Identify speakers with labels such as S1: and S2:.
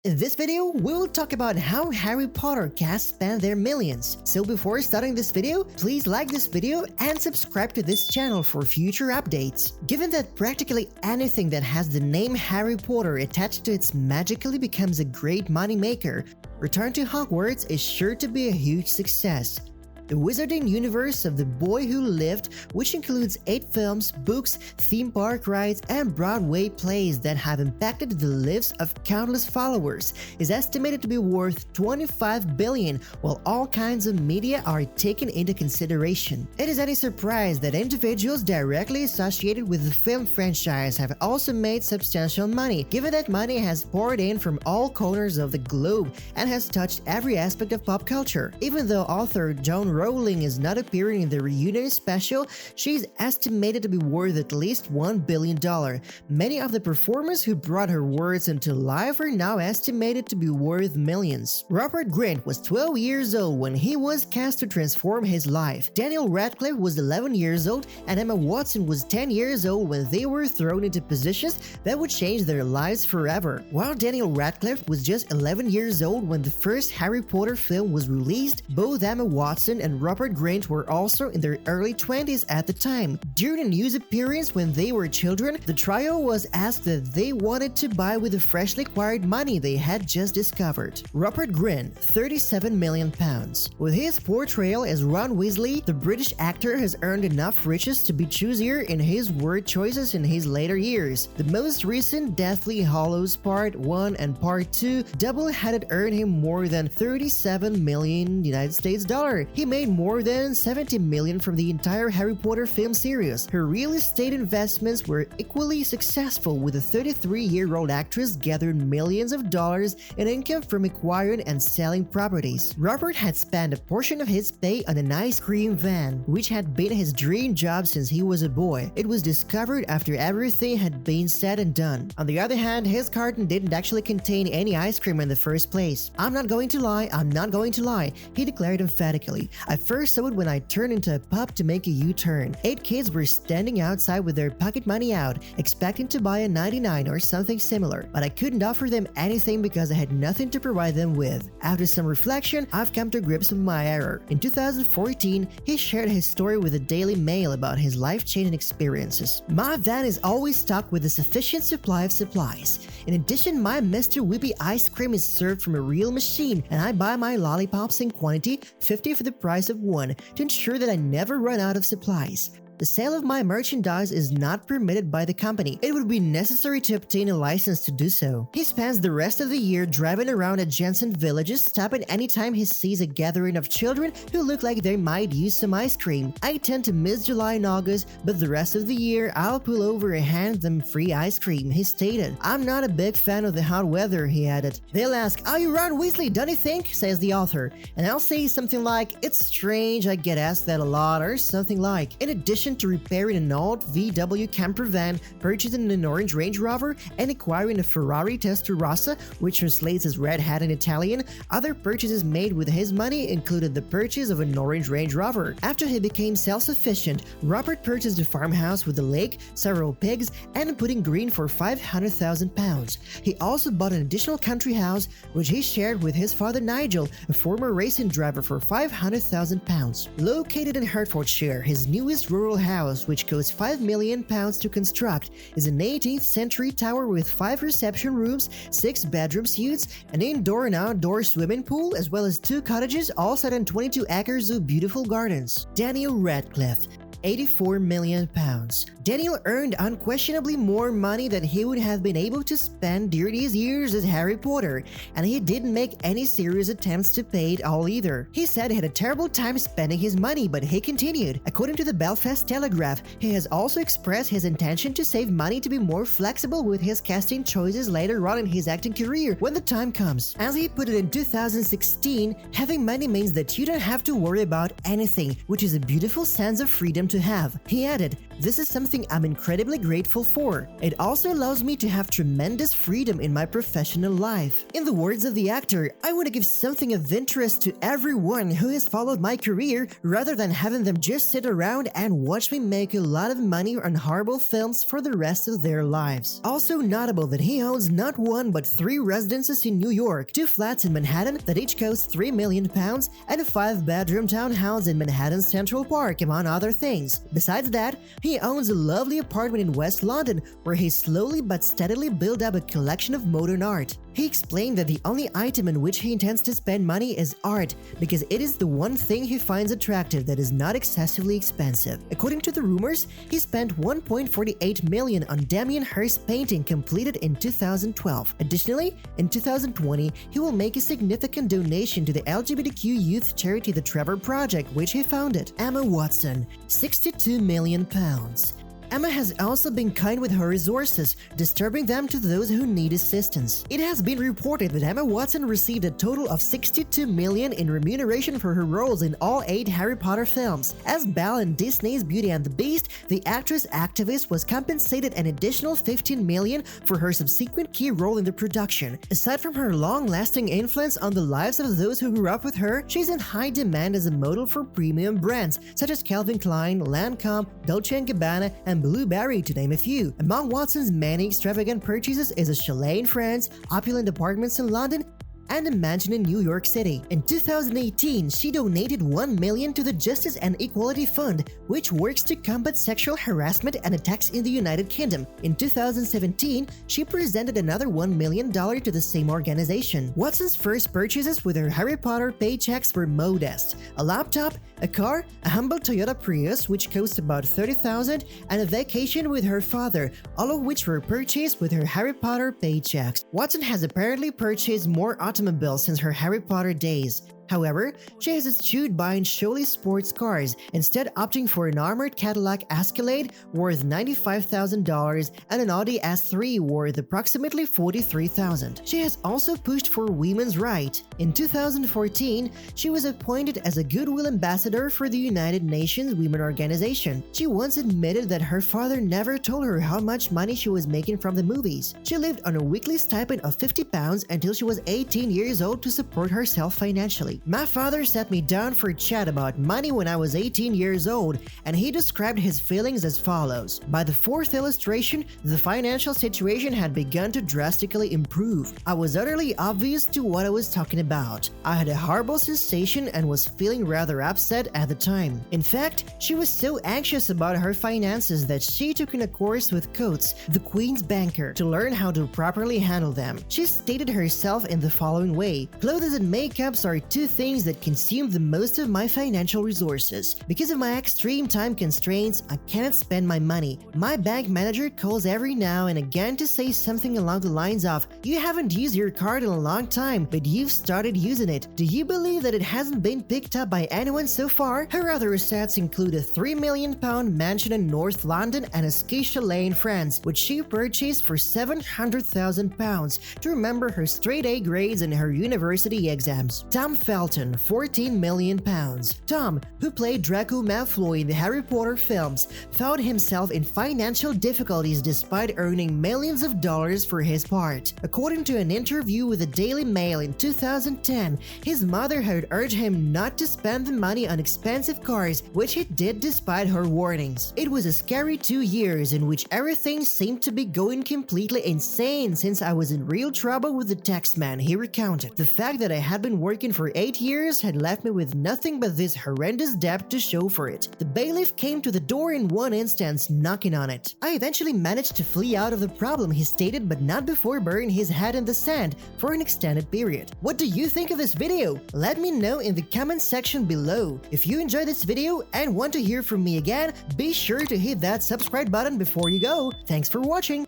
S1: In this video, we will talk about how Harry Potter cast spend their millions. So before starting this video, please like this video and subscribe to this channel for future updates. Given that practically anything that has the name Harry Potter attached to it magically becomes a great money maker, Return to Hogwarts is sure to be a huge success. The wizarding universe of The Boy Who Lived, which includes 8 films, books, theme park rides, and Broadway plays that have impacted the lives of countless followers, is estimated to be worth $25 billion, while all kinds of media are taken into consideration. It is any surprise that individuals directly associated with the film franchise have also made substantial money, given that money has poured in from all corners of the globe and has touched every aspect of pop culture. Even though author Rowling is not appearing in the reunion special, she is estimated to be worth at least $1 billion. Many of the performers who brought her words into life are now estimated to be worth millions. Rupert Grint was 12 years old when he was cast to transform his life. Daniel Radcliffe was 11 years old, and Emma Watson was 10 years old when they were thrown into positions that would change their lives forever. While Daniel Radcliffe was just 11 years old when the first Harry Potter film was released, both Emma Watson and Rupert Grint were also in their early 20s at the time. During a news appearance when they were children, the trio was asked that they wanted to buy with the freshly acquired money they had just discovered. Rupert Grint, £37 million. With his portrayal as Ron Weasley, the British actor has earned enough riches to be choosier in his word choices in his later years. The most recent Deathly Hallows Part 1 and Part 2 double-headed earned him more than $37 million US. He made more than $70 million from the entire Harry Potter film series. Her real estate investments were equally successful, with the 33-year-old actress gathered millions of dollars in income from acquiring and selling properties. Robert had spent a portion of his pay on an ice cream van, which had been his dream job since he was a boy. It was discovered after everything had been said and done. On the other hand, his carton didn't actually contain any ice cream in the first place. I'm not going to lie, he declared emphatically. I first saw it when I turned into a pub to make a U-turn. 8 kids were standing outside with their pocket money out, expecting to buy a 99 or something similar, but I couldn't offer them anything because I had nothing to provide them with. After some reflection, I've come to grips with my error. In 2014, he shared his story with the Daily Mail about his life-changing experiences. My van is always stocked with a sufficient supply of supplies. In addition, my Mr. Whippy ice cream is served from a real machine, and I buy my lollipops in quantity, 50 for the price of 1, to ensure that I never run out of supplies. The sale of my merchandise is not permitted by the company. It would be necessary to obtain a license to do so. He spends the rest of the year driving around adjacent villages, stopping anytime he sees a gathering of children who look like they might use some ice cream. I tend to miss July and August, but the rest of the year I'll pull over and hand them free ice cream, he stated. I'm not a big fan of the hot weather, he added. They'll ask, "Are you Ron Weasley, don't you think?" says the author. And I'll say something like, "It's strange, I get asked that a lot," or something like. In addition to repairing an old VW camper van, purchasing an orange Range Rover, and acquiring a Ferrari Testarossa, which translates as red hat in Italian, other purchases made with his money included the purchase of an orange Range Rover. After he became self-sufficient, Robert purchased a farmhouse with a lake, several pigs, and a pudding green for £500,000. He also bought an additional country house, which he shared with his father Nigel, a former racing driver, for £500,000. Located in Hertfordshire, his newest rural house, which cost £5 million to construct, is an 18th century tower with 5 reception rooms, 6 bedroom suites, an indoor and outdoor swimming pool, as well as 2 cottages, all set on 22 acres of beautiful gardens. Daniel Radcliffe, £84 million. Daniel earned unquestionably more money than he would have been able to spend during his years as Harry Potter, and he didn't make any serious attempts to pay it all either. He said he had a terrible time spending his money, but he continued. According to the Belfast Telegraph, he has also expressed his intention to save money to be more flexible with his casting choices later on in his acting career when the time comes. As he put it in 2016, having money means that you don't have to worry about anything, which is a beautiful sense of freedom to have. He added, This is something I'm incredibly grateful for. It also allows me to have tremendous freedom in my professional life. In the words of the actor, I want to give something of interest to everyone who has followed my career rather than having them just sit around and watch me make a lot of money on horrible films for the rest of their lives. Also notable that he owns not one but 3 residences in New York, 2 flats in Manhattan that each cost £3 million, and a 5-bedroom townhouse in Manhattan's Central Park, among other things. Besides that, he owns a lovely apartment in West London where he slowly but steadily built up a collection of modern art. He explained that the only item in which he intends to spend money is art because it is the one thing he finds attractive that is not excessively expensive. According to the rumors, he spent $1.48 million on Damien Hirst's painting completed in 2012. Additionally, in 2020, he will make a significant donation to the LGBTQ youth charity The Trevor Project, which he founded. Emma Watson, £62 million. Emma has also been kind with her resources, disturbing them to those who need assistance. It has been reported that Emma Watson received a total of $62 million in remuneration for her roles in all 8 Harry Potter films. As Belle in Disney's Beauty and the Beast, the actress-activist was compensated an additional $15 million for her subsequent key role in the production. Aside from her long-lasting influence on the lives of those who grew up with her, she's in high demand as a model for premium brands such as Calvin Klein, Lancome, Dolce & Gabbana, and Blueberry, to name a few. Among Watson's many extravagant purchases is a chalet in France, opulent apartments in London, and a mansion in New York City. In 2018, she donated $1 million to the Justice and Equality Fund, which works to combat sexual harassment and attacks in the United Kingdom. In 2017, she presented another $1 million to the same organization. Watson's first purchases with her Harry Potter paychecks were modest: a laptop, a car, a humble Toyota Prius which cost about $30,000, and a vacation with her father, all of which were purchased with her Harry Potter paychecks. Watson has apparently purchased more automobiles since her Harry Potter days. However, she has eschewed buying showy sports cars, instead opting for an armored Cadillac Escalade worth $95,000 and an Audi S3 worth approximately $43,000. She has also pushed for women's rights. In 2014, she was appointed as a Goodwill Ambassador for the United Nations Women Organization. She once admitted that her father never told her how much money she was making from the movies. She lived on a weekly stipend of £50 until she was 18 years old to support herself financially. My father sat me down for a chat about money when I was 18 years old, and he described his feelings as follows. By the 4th illustration, the financial situation had begun to drastically improve. I was utterly obvious to what I was talking about. I had a horrible sensation and was feeling rather upset at the time. In fact, she was so anxious about her finances that she took in a course with Coates, the Queen's banker, to learn how to properly handle them. She stated herself in the following way: "Clothes and makeups are 2 things that consume the most of my financial resources. Because of my extreme time constraints, I cannot spend my money. My bank manager calls every now and again to say something along the lines of, 'You haven't used your card in a long time, but you've started using it. Do you believe that it hasn't been picked up by anyone so far?' Her other assets include a £3 million mansion in North London and a ski chalet in France, which she purchased for £700,000 to remember her straight A grades in her university exams. Tom Felton, £14 million. Tom, who played Draco Malfoy in the Harry Potter films, found himself in financial difficulties despite earning millions of dollars for his part. According to an interview with the Daily Mail in 2010, his mother had urged him not to spend the money on expensive cars, which he did despite her warnings. It was a scary 2 years in which everything seemed to be going completely insane since I was in real trouble with the taxman, he recounted. The fact that I had been working for 8 years had left me with nothing but this horrendous debt to show for it. The bailiff came to the door in one instance, knocking on it. I eventually managed to flee out of the problem, he stated, but not before burying his head in the sand for an extended period. What do you think of this video? Let me know in the comment section below. If you enjoyed this video and want to hear from me again, be sure to hit that subscribe button before you go. Thanks for watching.